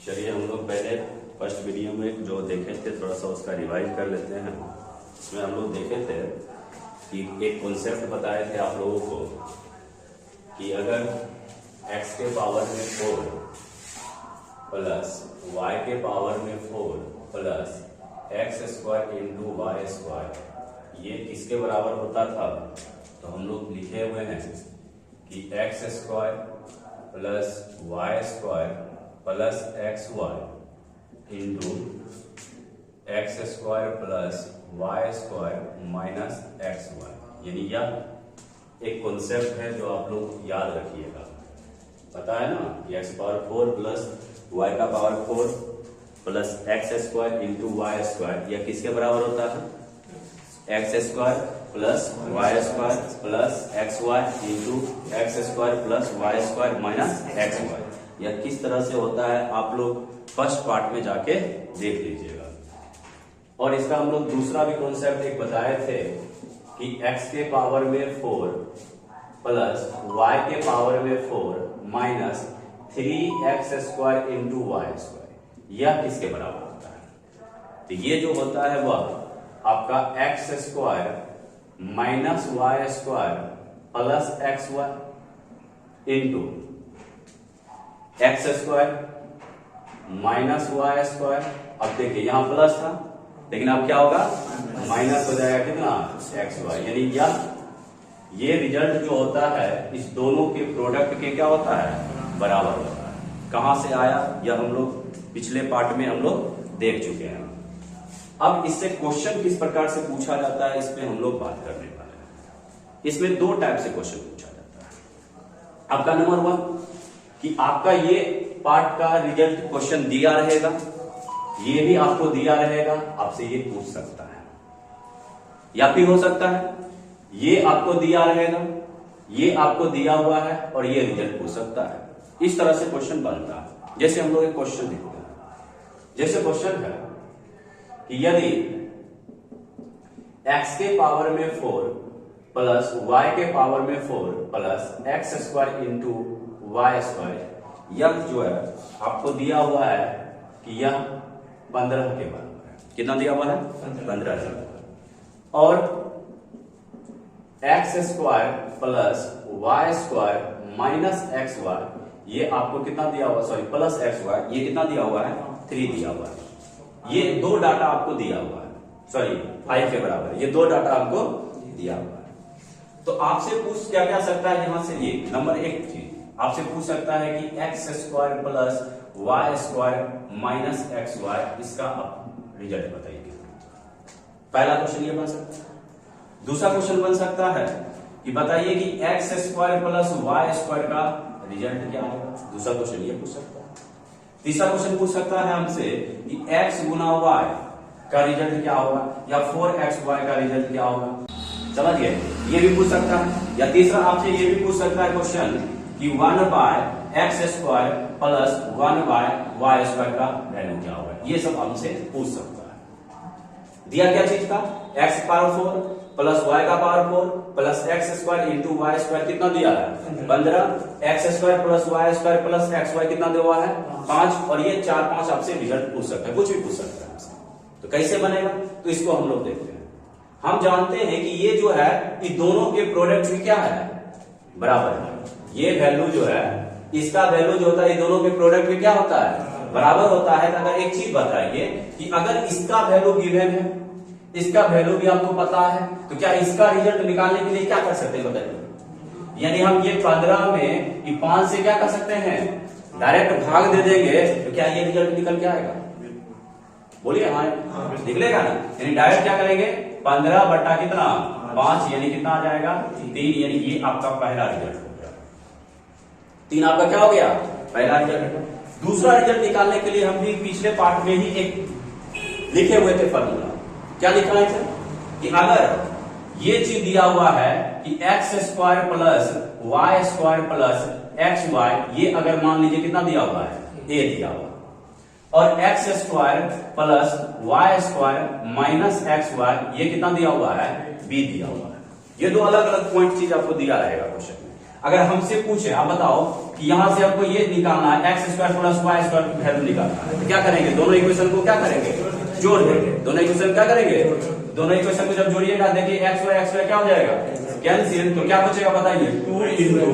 चलिए हम लोग पहले फर्स्ट वीडियो में जो देखे थे थोड़ा सा उसका रिवाइज कर लेते हैं। इसमें हम लोग देखे थे कि एक कॉन्सेप्ट बताए थे आप लोगों को कि अगर x के पावर में 4 प्लस y के पावर में 4 plus X square into Y square ये किसके बराबर होता था, तो हम लोग लिखे हुए हैं कि x square plus Y square plus X Y into X square plus Y square minus X Y. यानी यह एक कॉन्सेप्ट है जो आप लोग याद रखिएगा। पता है ना कि एक्स पावर 4 प्लस वाई का power 4 plus X square into Y square यह किसके बराबर होता है, x square plus Y square plus X Y into X square plus Y square minus X Y. यह किस तरह से होता है आप लोग फर्स्ट पार्ट में जाके देख लीजिएगा। और इसका हम लोग दूसरा भी कॉन्सेप्ट एक बताए थे कि x के पावर में 4 प्लस y के पावर में 4 minus 3x square into Y square यह किसके बराबर होता है। तो ये जो होता है वह आपका X square minus Y square plus X Y into X square minus Y square. अब देखिए यहां प्लस था लेकिन अब क्या होगा, माइनस हो जाएगा कितना, एक्स वाई। यानी ये रिजल्ट जो होता है इस दोनों के प्रोडक्ट के क्या होता है, बराबर होता है। कहां से आया यह हम लोग पिछले पार्ट में हम लोग देख चुके हैं। अब इससे क्वेश्चन किस प्रकार से पूछा जाता है इस पे हम लोग बात करने वाले हैं। इसमें दो टाइप से क्वेश्चन पूछा जाता है। आपका नंबर 1 कि आपका ये पार्ट का रिजल्ट क्वेश्चन दिया रहेगा, ये भी आपको दिया रहेगा, आपसे ये पूछ सकता है। या फिर हो सकता है ये आपको दिया रहेगा, ये आपको दिया हुआ है और ये रिजल्ट पूछ सकता है। इस तरह से क्वेश्चन बनता है। जैसे हम लोग एक क्वेश्चन देखते हैं। जैसे क्वेश्चन है कि यदि x के पावर में 4 प्लस y के पावर में 4 plus X square into Y square यह जो है आपको दिया हुआ है कि यह 15 के बराबर है। कितना दिया हुआ है, 15। और X square plus Y square minus X Y ये आपको कितना दिया हुआ, सॉरी प्लस एक्स वाई ये कितना दिया हुआ है, 3 दिया हुआ है। ये दो डाटा आपको दिया हुआ है, सॉरी 5 के बराबर, ये दो डाटा आपको दिया हुआ है। तो आपसे पूछ क्या क्या सकता है, यहां से ये नंबर 1 चीज आपसे पूछ सकता है कि x square plus Y square minus X Y इसका आप रिजल्ट बताइए। पहला क्वेश्चन ये बन सकता है। दूसरा क्वेश्चन बन सकता है कि बताइए कि x square plus Y square का रिजल्ट क्या है। दूसरा क्वेश्चन ये पूछ सकता है। तीसरा क्वेश्चन पूछ सकता है हमसे कि x गुना y का रिजल्ट क्या होगा या 4xy का रिजल्ट क्या होगा। समझिए, ये भी पूछ सकता है। या तीसरा आपसे ये भी पूछ सकता है क्वेश्चन कि 1 by X square plus 1 by Y square का वैल्यू क्या होगा। ये सब हमसे पूछ सकता है। दिया क्या चीज का, x पावर 4 प्लस y का power 4 plus X square into Y square कितना दिया है, 15। X square plus Y square plus X Y कितना दिया हुआ है, 5। और ये 4 5 आपसे रिजल्ट पूछ सकता है, कुछ भी पूछ सकता है आपसे। तो कैसे बनेगा, तो इसको हम लोग देखते हैं। हम जानते हैं कि ये जो है ये दोनों के प्रोडक्ट भी क्या है, बराबर है। ये वैल्यू जो है इसका वैल्यू जो होता है ये दोनों के प्रोडक्ट में क्या होता है, बराबर होता है। तो अगर एक चीज बताइए कि अगर इसका वैल्यू गिवन है, इसका वैल्यू भी आपको पता है, तो क्या इसका रिजल्ट निकालने के लिए क्या कर सकते हैं बताइए। यानी हम ये 15 में ये 5 से क्या कर सकते हैं, डायरेक्ट भाग दे देंगे, तो क्या ये रिजल्ट निकल के आएगा, बोलिए हाँ निकलेगा ना। यानी डायरेक्ट क्या करेंगे, 15 बटा कितना 5 यानी कितना आ जाएगा, 3। यानी ये आपका पहला रिजल्ट हो गया। 3 आपका क्या हो गया, पहला रिजल्ट। दूसरा रिजल्ट निकालने के लिए हम भी पिछले पार्ट में ही एक लिखे हुए थे फॉर्मूला। क्या लिखा है सर कि अगर ये चीज दिया हुआ है कि x square plus Y square plus X Y ये अगर मान लीजिए कितना दिया हुआ है, ए दिया हुआ, और X square plus Y square minus X Y ये कितना दिया हुआ है, बी दिया हुआ है। ये दो अलग अलग पॉइंट चीज आपको दिया रहेगा क्वेश्चन में। अगर हमसे पूछे आप बताओ कि यहां से आपको ये निकालना है x square plus Y square की वैल्यू निकालना है। तो क्या करेंगे, दोनों इक्वेशन को क्या करेंगे, जोड़ देंगे। दोनों इक्वेशन क्या करेंगे, दोनों इक्वेशन को जब जोड़िएगा देखिए एक्स वाई क्या हो जाएगा, कैंसिल। तो क्या बचेगा बताइए, 2 इंटू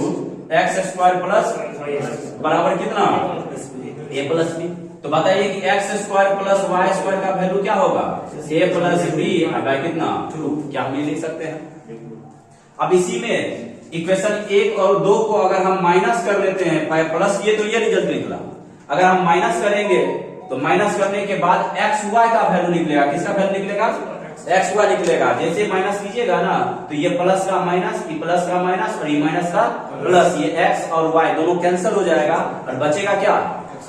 एक्स स्क्वायर प्लस बराबर कितना, ए प्लस बी। तो बताइए कि x square plus Y square का वैल्यू क्या होगा, ए प्लस बी बाय कितना 2। क्या हम ये लिख सकते हैं। अब इसी में इक्वेशन 1 और 2 को अगर हम माइनस कर लेते हैं प्लस किए तो ये रिजल्ट निकला। अगर हम माइनस करेंगे तो माइनस करने के बाद एक्स वाई का वैल्यू निकलेगा। किसका वैल्यू निकलेगा, एक्स वाई निकलेगा। जैसे माइनस कीजिएगा ना तो ये प्लस का माइनस, ये प्लस का माइनस और ये माइनस का प्लस, ये एक्स और वाई दोनों कैंसिल हो जाएगा और बचेगा क्या,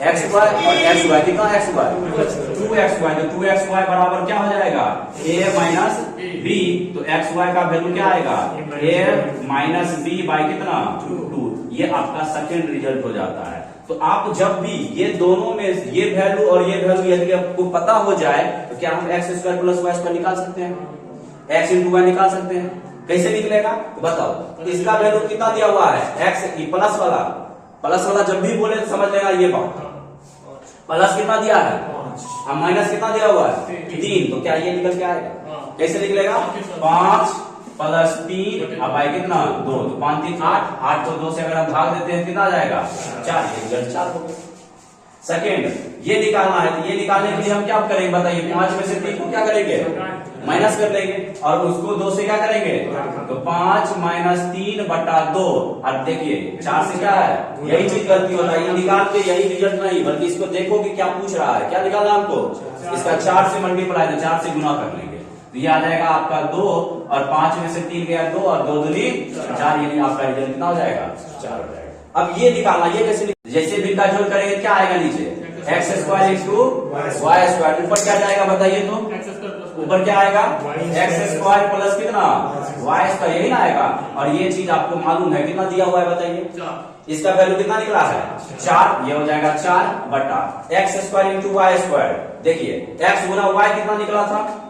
एक्स वाई और एक्स वाई। कितना एक्स वाई, 2x वाई। तो 2x वाई बराबर क्या हो जाएगा, a माइनस बी। तो एक्स वाई का वैल्यू क्या आएगा, a माइनस बी बाई कितना 2। ये आपका सेकेंड रिजल्ट हो जाता है। तो आप जब भी ये दोनों में ये वैल्यू और ये वैल्यू यदि आपको पता हो जाए तो क्या हम X square plus Y square निकाल सकते हैं, एक्स इंटू वाई निकाल सकते हैं। कैसे निकलेगा तो बताओ। तो इसका वैल्यू कितना दिया हुआ है, एक्स प्लस वाला जब भी बोले तो समझ लेना ये बात। प्लस कितना दिया है, अब माइनस कितना दिया हुआ है 3। तो क्या ये निकल के आएगा, कैसे निकलेगा, 5 प्लस 3 अब आए कितना 2। तो 5 3 8, 8 को 2 से अगर हम भाग देते हैं कितना आ जाएगा 4। ये रिजल्ट 4 हो गया। सेकेंड ये निकालना है, तो ये निकालने के लिए हम क्या करेंगे बताइए, 5 में से 3 को क्या करेंगे माइनस कर लेंगे और उसको 2 से क्या करेंगे, तो 5 माइनस 3 बटा 2। अब देखिए 4 से क्या है, यही चीज गलती होता है, ये निकाल के यही रिजल्ट नहीं बल्कि इसको देखो कि क्या पूछ रहा है, क्या निकालना हमको, इसका 4 से मल्टीप्लाई, तो 4 से गुना कर लेंगे तो ये आ जाएगा आपका 2 और 5 में से 3 गया 2 और 2 दूनी 4, यानी आपका रिजल्ट कितना हो जाएगा 4 हो जाएगा। अब ये निकालना, ये कैसे, जैसे भी का जोड़ करेंगे क्या आएगा नीचे, X square into Y square. ऊपर क्या जाएगा बताइए, तो ऊपर क्या आएगा, एक्स स्क्वायर प्लस कितना वाई स्क्वायर, यही ना आएगा। और ये चीज आपको मालूम है कितना दिया हुआ है बताइए, इसका वैल्यू कितना निकला है 4। ये हो जाएगा 4 बटा X square into Y square. देखिए एक्स गुना वाई कितना निकला था,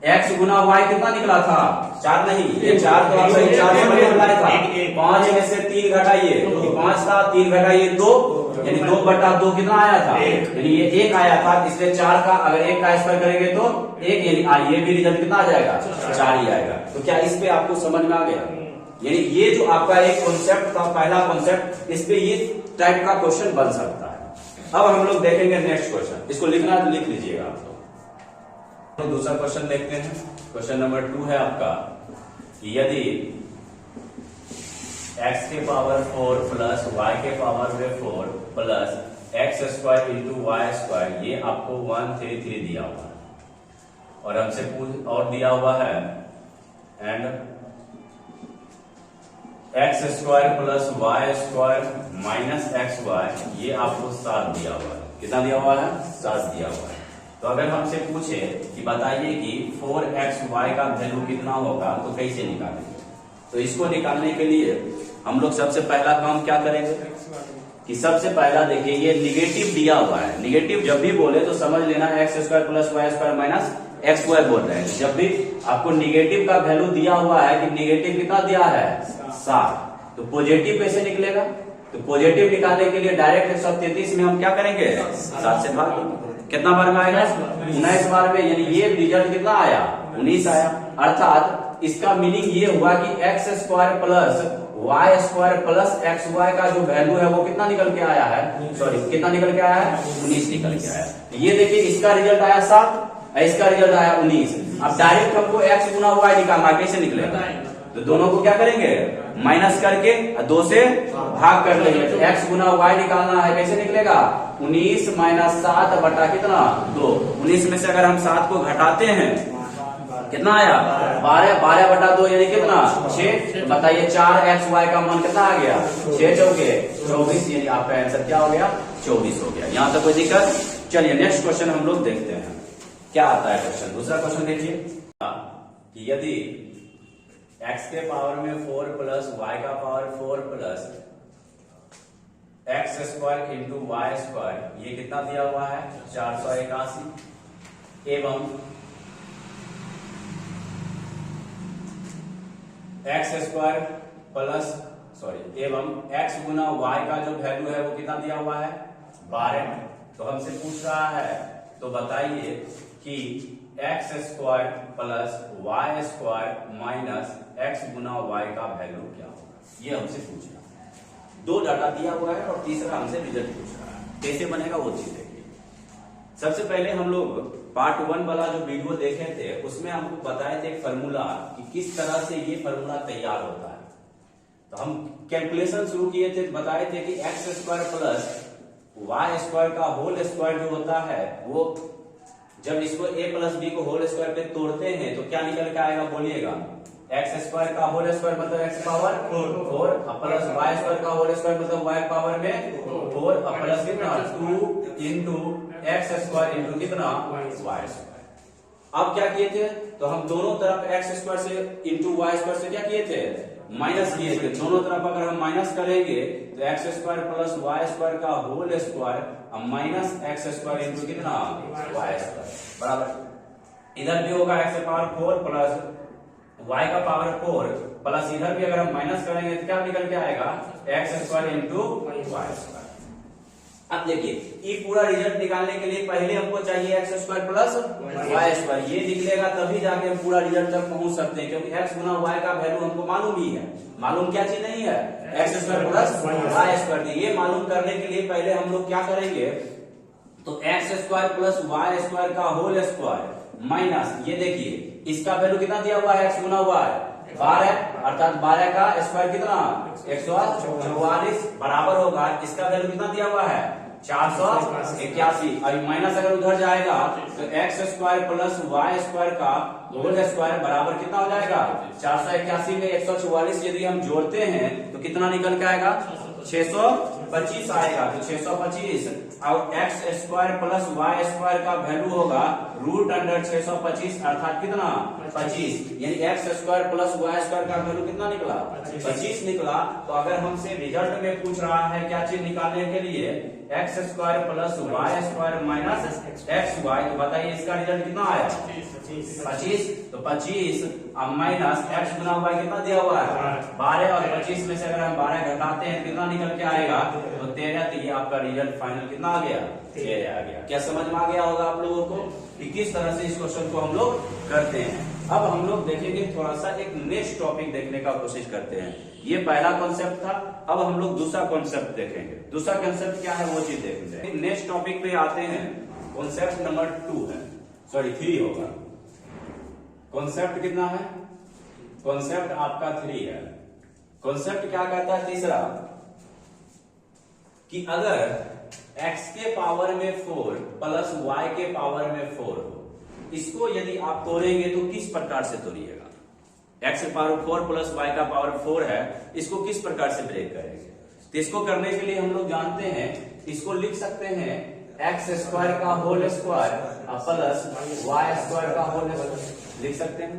एक्स गुना वाई कितना निकला था 4, नहीं ये 4 तो आपका 4 से मल्टीप्लाई था। 5 में से 3 घटाइए, 5 था 3 घटाइए 2, यानी 2 बटा 2 कितना आया था, यानी ये 1 आया था। इसलिए 4 का अगर 1 का स्क्वायर करेंगे तो 1, यानी ये भी रिजल्ट कितना आ जाएगा 4 ही आएगा। तो क्या इस पे आपको समझ में आ गया, यानी ये जो आपका एक कॉन्सेप्ट था, पहला कॉन्सेप्ट, इस पे ये टाइप का क्वेश्चन बन सकता है। अब हम लोग देखेंगे नेक्स्ट क्वेश्चन, इसको लिखना है तो लिख लीजिएगा आप लोग। तो दूसरा क्वेश्चन देखते हैं, क्वेश्चन नंबर 2 है आपका कि यदि x के पावर 4 प्लस y के पावर में 4 plus X square into Y square, ये आपको 1 3 3 दिया हुआ है और हमसे पूछ और दिया हुआ है and X square plus Y square minus X Y, ये आपको 7 दिया हुआ है। कितना दिया हुआ है 7 दिया हुआ है। तो अगर हमसे पूछे कि बताइए कि 4xy का वैल्यू कितना होगा तो कैसे निकालेंगे। तो इसको निकालने के लिए हम लोग सबसे पहला काम क्या करेंगे कि सबसे पहला देखिए ये निगेटिव दिया हुआ है। निगेटिव जब भी बोले तो समझ लेना X square plus Y square minus x square बोल रहे हैं। जब भी आपको निगेटिव का वैल्यू दिया हुआ है कि निगेटिव कितना दिया है 7, तो पॉजिटिव कैसे निकलेगा, तो पॉजिटिव निकालने के लिए डायरेक्ट 133 में हम क्या करेंगे 7 से भाग देंगे। कितना बार में आएगा 19 बार में, यानी ये रिजल्ट कितना आया 19 आया। अर्थात इसका मीनिंग ये हुआ कि x square plus Y square plus X Y का जो वैल्यू है वो कितना निकल के आया है, सॉरी कितना निकल के आया है 19 निकल के आया। ये देखिए इसका रिजल्ट आया 7, इसका रिजल्ट आया 19। अब डायरेक्ट हमको एक्स गुना वाई निकालना, कैसे निकलेगा, तो दोनों को क्या करेंगे माइनस करके 2 से भाग कर लेंगे। तो x गुना वाई निकालना है, कैसे निकलेगा 19 माइनस 7 बटा कितना 2। 19 में से अगर हम 7 को घटाते हैं कितना आया 12, 12 बटा 2 यानी कितना 6। तो बताइए 4xy का मान कितना आ गया 6 चौके 24, यानी आपका आंसर क्या हो गया 24 हो गया। यहां तक कोई दिक्कत। चलिए नेक्स्ट क्वेश्चन हम लोग देखते हैं क्या आता है क्वेश्चन। दूसरा क्वेश्चन देखिए कि यदि x के पावर में 4 प्लस y का power 4 plus X square into Y square, ये कितना दिया हुआ है 481 एवं एक्स स्क्वायर प्लस एवं x गुना y का जो वैल्यू है वो कितना दिया हुआ है 12। तो हमसे पूछ रहा है तो बताइए कि x square plus y square minus x गुना y का वैल्यू क्या होगा, ये हमसे पूछ रहा है। दो डाटा दिया हुआ है और तीसरा हमसे रिजल्ट पूछ रहा है, कैसे बनेगा वो चीज देखिए। सबसे पहले हम लोग पार्ट 1 वाला जो वीडियो देखे थे उसमें हमको बताए थे फॉर्मूला कि किस तरह से ये फॉर्मूला तैयार होता है। तो हम कैलकुलेशन शुरू किए थे, बताए थे कि x square plus Y square का होल स्क्वायर जो होता है वो जब इसको a प्लस बी को होल स्क्वायर पे तोड़ते हैं तो क्या निकल के आएगा बोलिएगा, एक्स स्क्वायर का होल स्क्वायर मतलब X power 4 plus Y square का होल स्क्वायर मतलब वाई पावर में 4 प्लस कितना 2 इंटू एक्स स्क्वायर इंटू कितना वाई स्क्वायर। अब क्या किए थे, तो हम दोनों तरफ एक्स स्क्वायर से इंटू वाई स्क्वायर से क्या किए थे माइनस किए थे। दोनों तरफ अगर हम माइनस करेंगे तो x square plus Y square का whole square minus x square into कितना वाई स्क्वायर बराबर, इधर भी होगा एक्स पावर 4 प्लस वाई का पावर 4 प्लस इधर भी अगर हम माइनस करेंगे तो क्या निकल के आएगा X square into Y square. अब देखिए ये पूरा रिजल्ट निकालने के लिए पहले हमको चाहिए X square plus Y square, ये निकलेगा तभी जाके हम पूरा रिजल्ट तक पहुंच सकते हैं, क्योंकि एक्स गुना वाई का वैल्यू हमको मालूम ही है। मालूम क्या चीज नहीं है, x square plus Y square. ये मालूम करने के लिए पहले हम लोग क्या करेंगे, तो x square plus Y square का होल स्क्वायर माइनस ये देखिए इसका वैल्यू कितना दिया हुआ है एक्स गुना वाई 12, अर्थात 12 का स्क्वायर कितना 144 बराबर होगा इसका वैल्यू कितना दिया हुआ है 481। अभी माइनस अगर उधर जाएगा तो x square plus Y square का होल स्क्वायर बराबर कितना हो जाएगा 481 में 144 यदि हम जोड़ते हैं तो कितना निकल के आएगा 625 आएगा। तो 625 और X square plus Y square का वैल्यू होगा रूट अंडर 625 अर्थात कितना 25, यानी X square plus Y square का वैल्यू कितना निकला 25 निकला। तो अगर हमसे रिजल्ट में पूछ रहा है क्या चीज निकालने के लिए X square plus Y square minus X Y, तो बताइए इसका रिजल्ट कितना आया 25। तो 25 अब माइनस एक्स गुना वाई कितना दिया हुआ है 12 और 25 में से अगर हम 12 घटाते हैं तो कितना निकल के आएगा तो 13। तो ये आपका रिजल्ट फाइनल कितना आ गया 13 आ गया। क्या समझ में आ गया होगा आप लोगों को कि किस तरह से इस क्वेश्चन को हम लोग करते हैं। अब हम लोग देखेंगे थोड़ा सा एक नेक्स्ट टॉपिक देखने का कोशिश करते हैं। ये पहला कॉन्सेप्ट था, अब हम लोग दूसरा कॉन्सेप्ट देखेंगे। दूसरा कॉन्सेप्ट क्या है वो चीज देखेंगे। नेक्स्ट टॉपिक पे आते हैं, कॉन्सेप्ट नंबर 2 है, सॉरी 3 होगा। कॉन्सेप्ट कितना है, कॉन्सेप्ट आपका 3 है। कॉन्सेप्ट क्या कहता है तीसरा, कि अगर x के पावर में 4 प्लस y के पावर में 4 हो, इसको यदि आप तोड़ेंगे तो किस प्रकार से तोड़िएगा। x के पावर 4 प्लस y का पावर 4 है, इसको किस प्रकार से ब्रेक करेंगे। तो इसको करने के लिए हम लोग जानते हैं, इसको लिख सकते हैं एक्स स्क्वायर का whole square plus Y square का होल स्क्वायर लिख सकते हैं।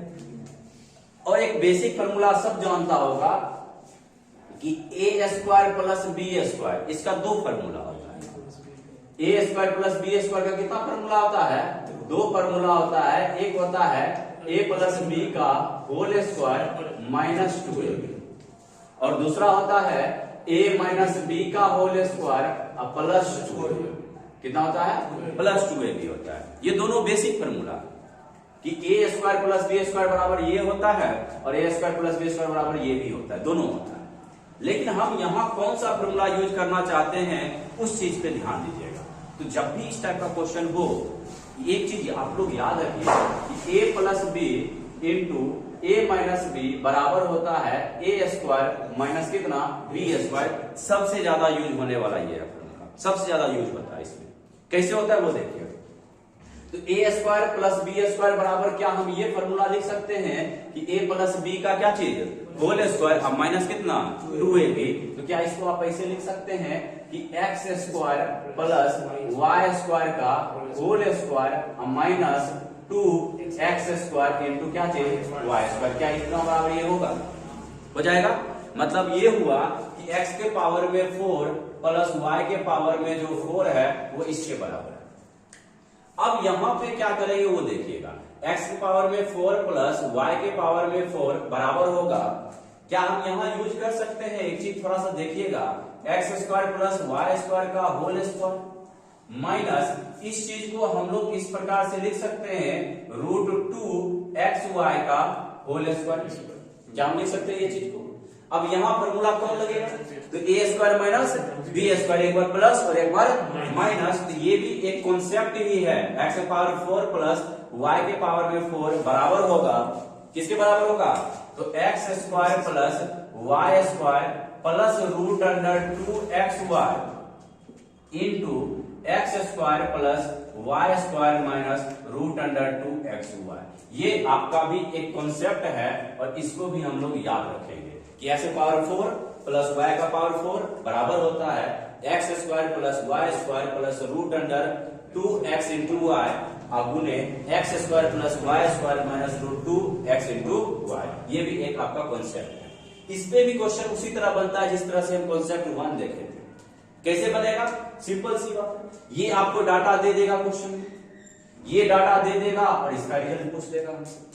और एक बेसिक फॉर्मूला सब जानता होगा कि ए स्क्वायर प्लस बी स्क्वायर, इसका 2 फॉर्मूला होता है। ए स्क्वायर प्लस बी स्क्वायर का कितना फॉर्मूला होता है 2 फॉर्मूला होता है। एक होता है ए प्लस बी का होल स्क्वायर माइनस 2ab और दूसरा होता है ए माइनस बी का होल स्क्वायर प्लस 2ab। कितना होता है प्लस 2ab होता है। ये दोनों बेसिक फॉर्मूला कि ए स्क्वायर प्लस बी स्क्वायर बराबर ये होता है और ए स्क्वायर प्लस बी स्क्वायर बराबर ये भी होता है, दोनों होता है। लेकिन हम यहाँ कौन सा फॉर्मूला यूज करना चाहते हैं उस चीज पे ध्यान दीजिएगा। तो जब भी इस टाइप का क्वेश्चन हो, एक चीज आप लोग याद रखिए कि ए प्लस बी इंटू ए माइनस बी बराबर होता है ए स्क्वायर माइनस कितना बी स्क्वायर। सबसे ज्यादा यूज होने वाला ये है फॉर्मूला, सबसे ज्यादा यूज होता है। इसमें कैसे होता है वो देखिए। तो ए स्क्वायर प्लस बी स्क्वायर बराबर क्या हम ये फॉर्मूला लिख सकते हैं कि ए प्लस बी का क्या चीज होल स्क्वायर अब माइनस कितना 2ab। तो क्या इसको आप ऐसे लिख सकते हैं कि x square plus Y square का whole square minus 2x square into क्या चीज वाई स्क्वायर। क्या इतना बराबर ये होगा, हो जाएगा। मतलब ये हुआ कि x के पावर में 4 प्लस y के पावर में जो 4 है वो इसके बराबर है। अब यहां पे क्या करेंगे वो देखिएगा। x के पावर में 4 प्लस y के पावर में 4 बराबर होगा क्या हम यहाँ यूज कर सकते हैं? एक चीज थोड़ा सा देखिएगा, X square plus Y square का होल स्क्वायर माइनस इस चीज को हम लोग इस प्रकार से लिख सकते हैं √2xy का होल स्क्वायर। क्या हम लिख सकते हैं ये चीज को? अब यहाँ फॉर्मूला कौन लगेगा? तो ए स्क्वायर माइनस बी स्क्वायर, एक बार प्लस और एक बार माइनस। तो ये भी एक कॉन्सेप्ट ही है, एक्स के पावर 4 प्लस वाई के पावर में 4 बराबर होगा, किसके बराबर होगा? तो x square plus Y square plus √2xy into X square plus Y square minus √2xy। ये आपका भी एक कॉन्सेप्ट है और इसको भी हम लोग याद रखेंगे कि एक्स पावर 4 प्लस वाई का पावर 4 बराबर होता है x square plus Y square plus √2x into y गुने x square plus Y square minus √2x into y. ये भी एक आपका कॉन्सेप्ट है। इस पे भी क्वेश्चन उसी तरह बनता है जिस तरह से हम कॉन्सेप्ट 1 देखे थे। कैसे बनेगा? सिंपल सी बात, ये आपको डाटा दे देगा क्वेश्चन, ये डाटा दे देगा और इसका रिजल्ट पूछ देगा हमसे।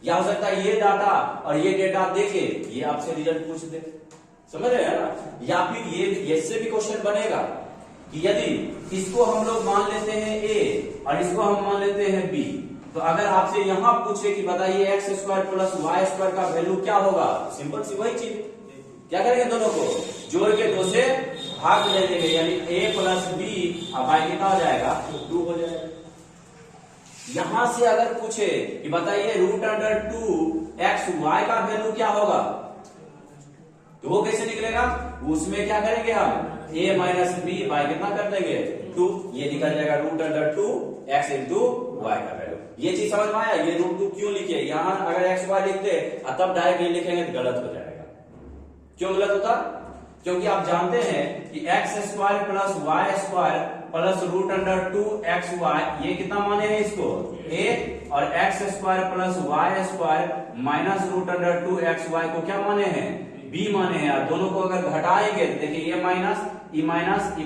या हो सकता है ये डाटा और ये डेटा देके ये आपसे रिजल्ट पूछ दे, समझ रहे हैं ना? या फिर ये इससे भी क्वेश्चन बनेगा कि यदि इसको हम लोग मान लेते हैं ए और इसको हम मान लेते हैं बी, तो अगर आपसे यहां पूछे कि बताइए X square plus Y square का वैल्यू क्या होगा, सिंपल सी वही चीज, क्या करेंगे? दोनों को जोड़ के 2 से भाग दे देंगे, यानी ए प्लस बी अब बाई कितना हो जाएगा? 2 हो जाएगा। यहां से अगर पूछे कि बताइए √2xy का वैल्यू क्या होगा, तो वो कैसे निकलेगा? उसमें क्या करेंगे हम? a माइनस बी बाई कितना कर देंगे? 2, ये निकल जाएगा √2x इंटू वाई का वैल्यू। ये चीज समझ में आया? ये √2 क्यों लिखे? यहां अगर एक्स वाई लिखते और तब डायरेक्ट ये लिखेंगे तो गलत हो जाएगा। क्यों गलत होता? क्योंकि आप जानते हैं कि x square plus Y square plus √2xy ये कितना माने हैं इसको? a, और X square plus Y square minus √2xy को क्या माने हैं? b माने हैं। दोनों को अगर घटाएंगे तो देखिए ये माइनस ई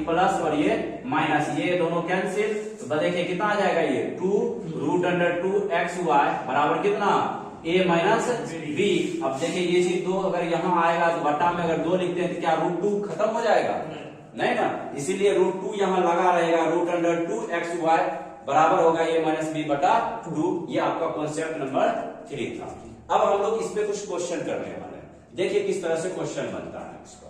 प्लस और ये माइनस, ये दोनों कैंसिल, तो देखिए कितना आ जाएगा? ये 2√2xy बराबर कितना? a minus B. अब देखिए ये चीज 2 अगर यहाँ आएगा तो बटा में अगर 2 लिखते हैं तो क्या √2 खत्म हो जाएगा? नहीं ना, इसीलिए √2 यहाँ लगा रहेगा, √2xy बराबर होगा a माइनस बी बटा 2। ये आपका कॉन्सेप्ट नंबर 3 था। अब हम लोग इस पे कुछ क्वेश्चन करने वाले हैं, देखिए किस तरह से क्वेश्चन बनता है इसका।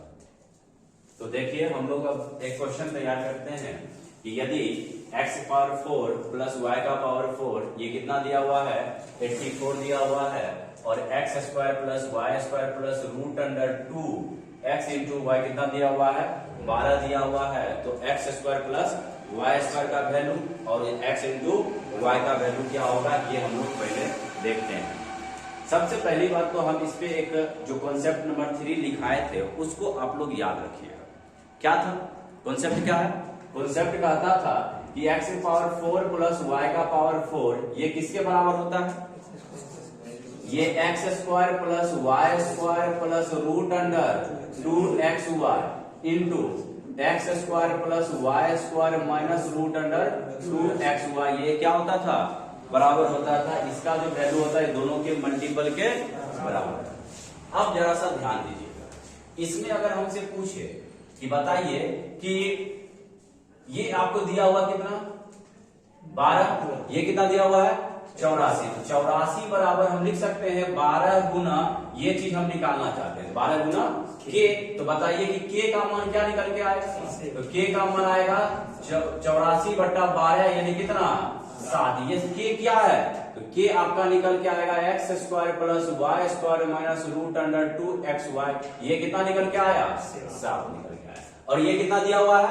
तो देखिए हम लोग अब एक क्वेश्चन तैयार करते हैं कि यदि x पावर 4 प्लस वाई का पावर 4 ये कितना दिया हुआ है? 84 दिया हुआ है, और X square plus Y square plus √2x into Y कितना दिया हुआ है? 12 दिया हुआ है। तो x square plus Y square का वैल्यू और एक्स इंटू वाई का वैल्यू क्या होगा, ये हम लोग पहले देखते हैं। सबसे पहली बात तो हम इस पे एक जो कॉन्सेप्ट नंबर 3 लिखाए थे उसको आप लोग याद रखिएगा। क्या था कॉन्सेप्ट? क्या है कॉन्सेप्ट? कहता था कि एक्स की पावर 4 प्लस वाई का पावर 4 ये किसके बराबर होता है? ये X square plus Y square plus √2xy into X square plus Y square minus √2xy ये क्या होता था? बराबर होता था। इसका जो वैल्यू होता है दोनों के मल्टीपल के बराबर। अब जरा सा ध्यान दीजिएगा, इसमें अगर हमसे पूछे कि बताइए कि ये आपको दिया हुआ कितना? 12, ये कितना दिया हुआ है? 84। तो 84 बराबर हम लिख सकते हैं 12 गुना, ये चीज हम निकालना चाहते हैं, 12 गुना k। तो बताइए कि k का मान क्या निकल के आएगा? तो k का मान आएगा 84 बटा 12 यानी कितना? 7। ये k क्या है? तो k आपका निकल के आएगा X square plus Y square minus √2xy, ये कितना निकल के आया? 7 निकल के आया। और ये कितना दिया हुआ है?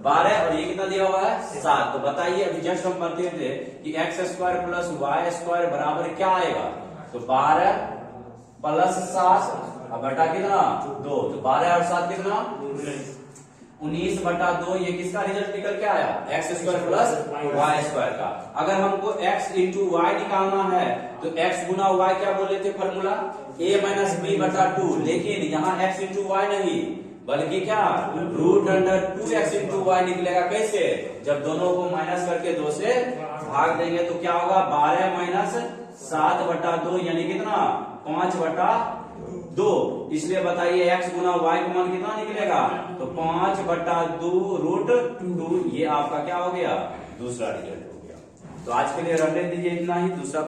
12, और ये कितना दिया हुआ है? 7। तो बताइए अभी जस्ट हम पढ़ते थे कि x square plus Y square बराबर क्या आएगा? तो 12 प्लस 7 अब बटा कितना? 2। तो 12 और 7 कितना? 19 बटा 2। ये किसका रिजल्ट निकल के आया? X square plus Y square का। अगर हमको x इंटू वाई निकालना है तो x गुना वाई क्या बोले थे फॉर्मूला? a माइनस बी बटा 2। लेकिन यहाँ x इंटू वाई नहीं बल्कि क्या √2x इंटू वाई निकलेगा। कैसे? जब दोनों को माइनस करके 2 से भाग देंगे तो क्या होगा? 12 माइनस 7 बटा 2 यानी कितना? 5 बटा 2, इसलिए बताइए x गुना y का मान कितना निकलेगा? तो 5/2√2, ये आपका क्या हो गया? दूसरा रिजल्ट हो गया। तो आज के लिए रहने दीजिए इतना ही। दूसरा